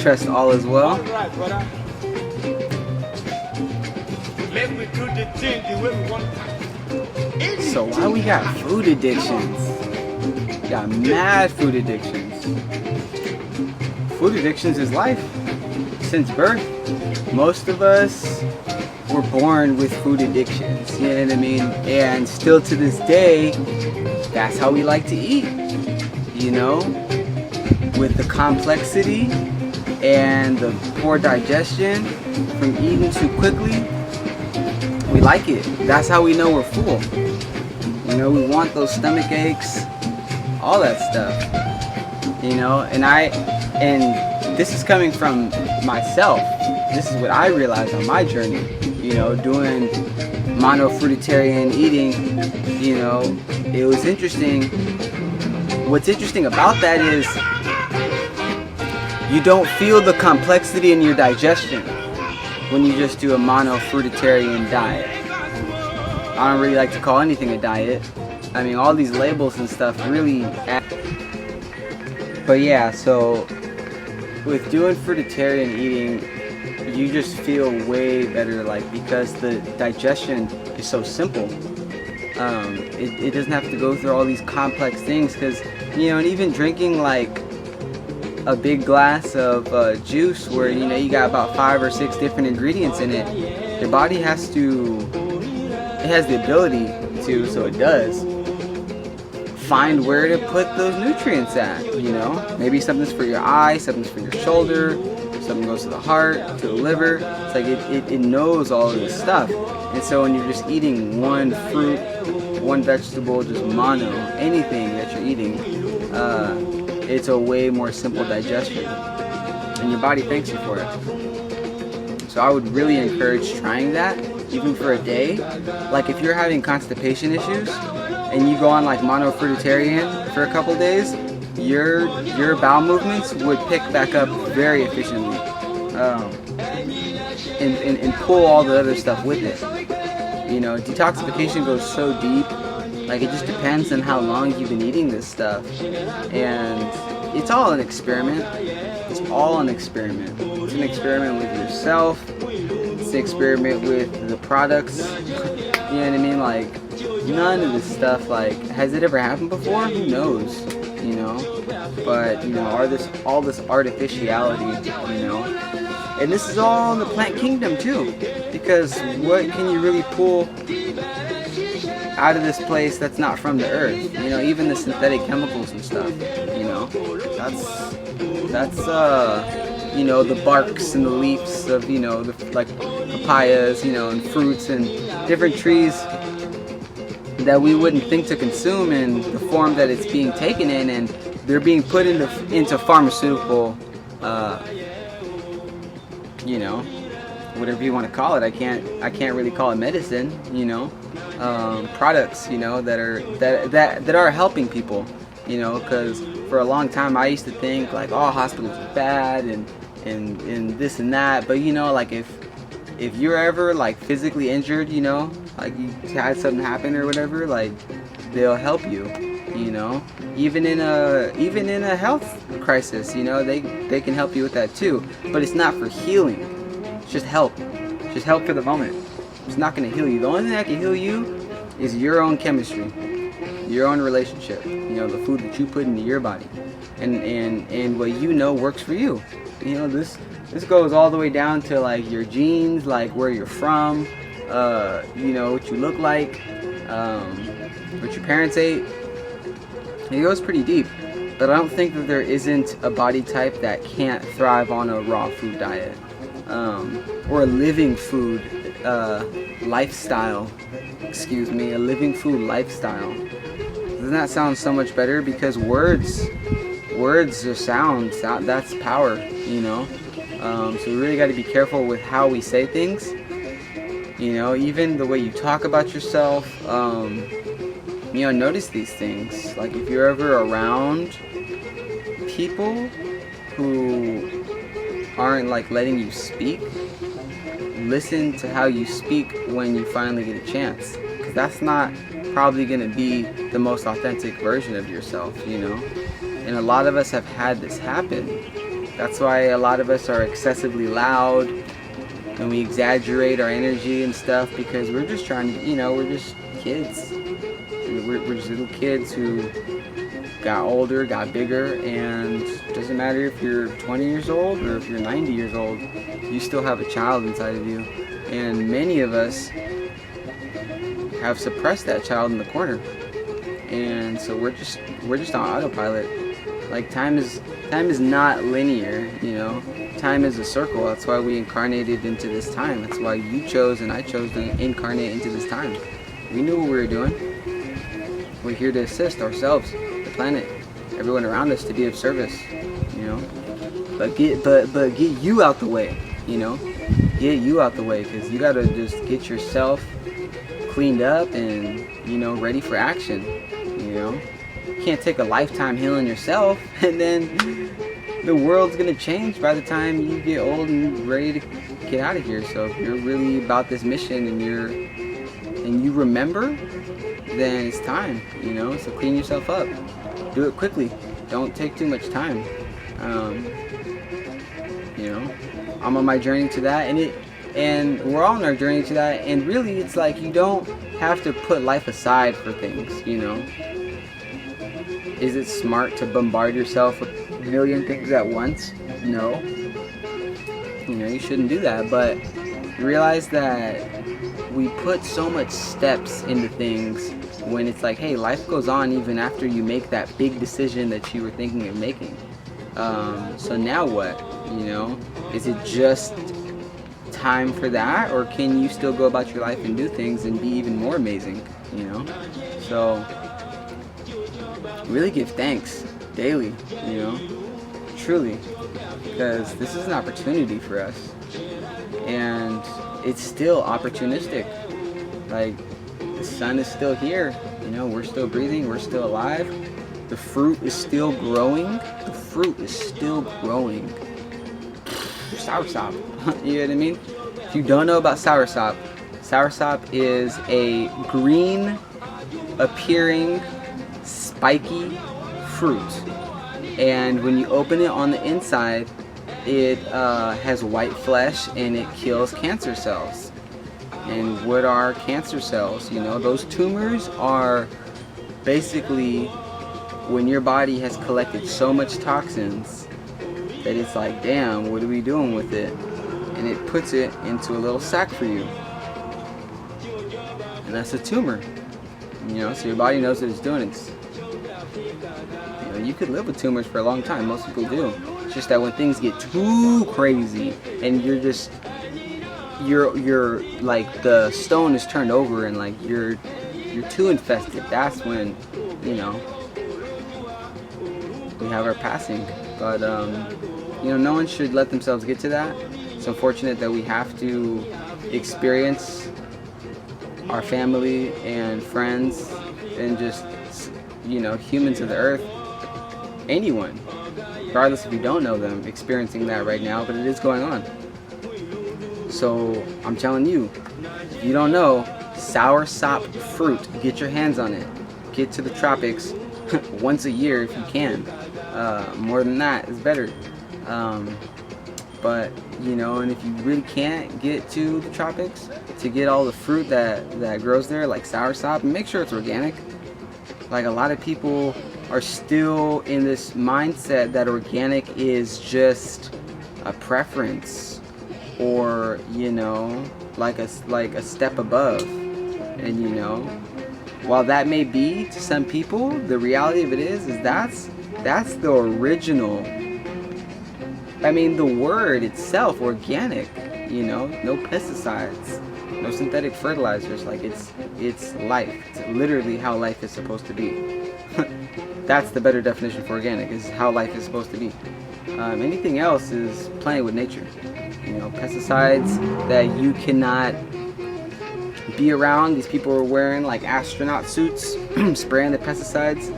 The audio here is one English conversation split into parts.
trust all is well. All right, brother. Let me do the thing the way we want to. So why we got food addictions? We got mad food addictions. Food addictions is life. Since birth, most of us were born with food addictions, you know what I mean? And still to this day, that's how we like to eat, you know? With the complexity and the poor digestion from eating too quickly, we like it. That's how we know we're full. You know, we want those stomach aches, all that stuff, you know? And this is coming from myself. This is what I realized on my journey, you know, doing mono-fruitarian eating. You know, it was interesting. What's interesting about that is you don't feel the complexity in your digestion when you just do a mono-fruitarian diet. I don't really like to call anything a diet. I mean, all these labels and stuff really but yeah, so with doing fruitarian eating, you just feel way better, like, because the digestion is so simple. It doesn't have to go through all these complex things, because, you know, and even drinking like a big glass of juice where, you know, you got about 5 or 6 different ingredients in it, your body has the ability to, so it does, find where to put those nutrients at, you know? Maybe something's for your eye, something's for your shoulder, something goes to the heart, to the liver. It's like it knows all of this stuff. And so when you're just eating one fruit, one vegetable, just mono, anything that you're eating, it's a way more simple digestion. And your body thanks you for it. So I would really encourage trying that, even for a day. Like if you're having constipation issues, and you go on like mono-fruitarian for a couple days, your bowel movements would pick back up very efficiently, and pull all the other stuff with it. You know, detoxification goes so deep, like it just depends on how long you've been eating this stuff, and it's all an experiment. It's all an experiment. It's an experiment with yourself. It's an experiment with the products. You know what I mean? Like, none of this stuff, like, has it ever happened before? Who knows, you know? But, you know, all this artificiality, you know? And this is all in the plant kingdom too, because what can you really pull out of this place that's not from the earth? You know, even the synthetic chemicals and stuff, you know? That's you know, the barks and the leaves of, you know, like papayas, you know, and fruits and different trees that we wouldn't think to consume in the form that it's being taken in, and they're being put into pharmaceutical, you know, whatever you want to call it. I can't really call it medicine, you know, products, you know, that are helping people, you know, because for a long time I used to think like, oh, hospitals are bad and this and that, but you know, like if you're ever like physically injured, you know, like you had something happen or whatever, like they'll help you, you know, even in a health crisis, you know, they can help you with that too, but it's not for healing. It's just help for the moment. It's not going to heal you. The only thing that can heal you is your own chemistry, your own relationship, you know, the food that you put into your body, and what you know works for you. You know, this goes all the way down to like your genes, like where you're from, you know, what you look like, what your parents ate. It goes pretty deep, but I don't think that there isn't a body type that can't thrive on a raw food diet, or a living food lifestyle. Excuse me, a living food lifestyle. Doesn't that sound so much better? Because words are sound. That's power, you know. So we really got to be careful with how we say things. You know, even the way you talk about yourself. You know, notice these things. Like if you're ever around people who aren't like letting you speak, listen to how you speak when you finally get a chance, because that's not probably going to be the most authentic version of yourself, you know. And a lot of us have had this happen, That's why a lot of us are excessively loud and we exaggerate our energy and stuff, because we're just trying to, we're just kids. We're just little kids who got older, got bigger, and it doesn't matter if you're 20 years old or if you're 90 years old, you still have a child inside of you. And many of us have suppressed that child in the corner. And so we're just on autopilot. Like time is not linear, Time is a circle. That's why we incarnated into this time. That's why you chose and I chose to incarnate into this time. We knew what we were doing. We're here to assist ourselves, the planet, everyone around us, to be of service, But get you out the way, Get you out the way, because you gotta just get yourself cleaned up and ready for action. You can't take a lifetime healing yourself, and then the world's gonna change by the time you get old and ready to get out of here. So if you're really about this mission and you remember, then it's time. So clean yourself up. Do it quickly. Don't take too much time. I'm on my journey to that, and we're all on our journey to that. And really, it's like you don't have to put life aside for things. Is it smart to bombard yourself with a million things at once? No. You shouldn't do that. But realize that we put so much steps into things when it's like, hey, life goes on even after you make that big decision that you were thinking of making. So now what? Is it just time for that, or can you still go about your life and do things and be even more amazing? So really give thanks daily, truly, because this is an opportunity for us, and it's still opportunistic. Like, the sun is still here, we're still breathing, we're still alive, the fruit is still growing, Soursop. You know what I mean? If you don't know about soursop is a green appearing spiky fruit, and when you open it on the inside, it has white flesh and it kills cancer cells. And what are cancer cells? Those tumors are basically when your body has collected so much toxins that it's like, damn, what are we doing with it? And it puts it into a little sack for you. And that's a tumor. So your body knows what it's doing. You could live with tumors for a long time. Most people do. It's just that when things get too crazy and you're like, the stone is turned over and like you're too infested, that's when, we have our passing. But no one should let themselves get to that. It's unfortunate that we have to experience our family and friends and just humans of the earth, anyone, regardless if you don't know them, experiencing that right now. But it is going on. So I'm telling you, if you don't know, soursop fruit, get your hands on it. Get to the tropics once a year if you can. More than that is better. But and if you really can't get to the tropics to get all the fruit that grows there, like soursop, make sure it's organic. Like, a lot of people are still in this mindset that organic is just a preference, or like a step above. And while that may be to some people, the reality of it is that's the original. I mean, the word itself, organic, no pesticides, no synthetic fertilizers. Like, it's life. It's literally how life is supposed to be. That's the better definition for organic, is how life is supposed to be. Anything else is playing with nature. Pesticides that you cannot be around. These people are wearing like astronaut suits, spraying the pesticides,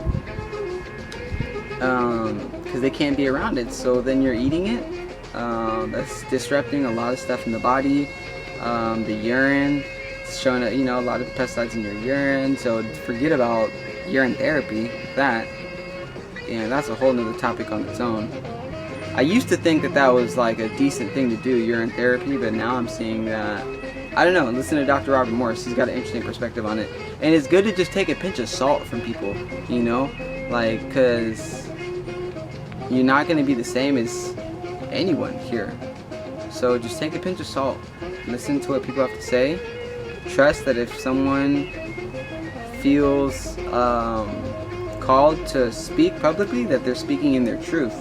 because they can't be around it. So then you're eating it. That's disrupting a lot of stuff in the body. The urine, it's showing a lot of pesticides in your urine. So forget about urine therapy. That's a whole nother topic on its own. I used to think that that was like a decent thing to do, you're in therapy, but now I'm seeing that, I don't know, listen to Dr. Robert Morris, he's got an interesting perspective on it. And it's good to just take a pinch of salt from people, you know, like, because you're not going to be the same as anyone here. So just take a pinch of salt, listen to what people have to say, trust that if someone feels called to speak publicly, that they're speaking in their truth.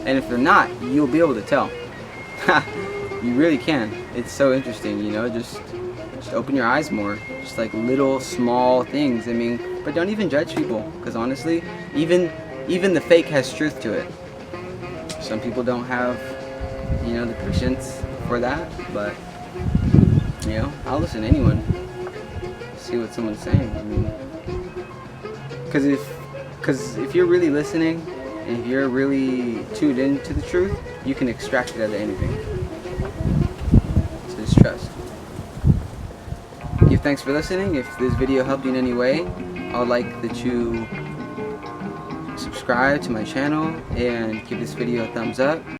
And if they're not, you'll be able to tell. You really can. It's so interesting, you know, just open your eyes more. Just like little small things. I mean, but don't even judge people, because honestly, even the fake has truth to it. Some people don't have, you know, the patience for that, but you know, I'll listen to anyone. See what someone's saying. I mean, because if you're really listening, and if you're really tuned into the truth, you can extract it out of anything. So just trust. Give thanks for listening. If this video helped you in any way, I would like that you subscribe to my channel and give this video a thumbs up.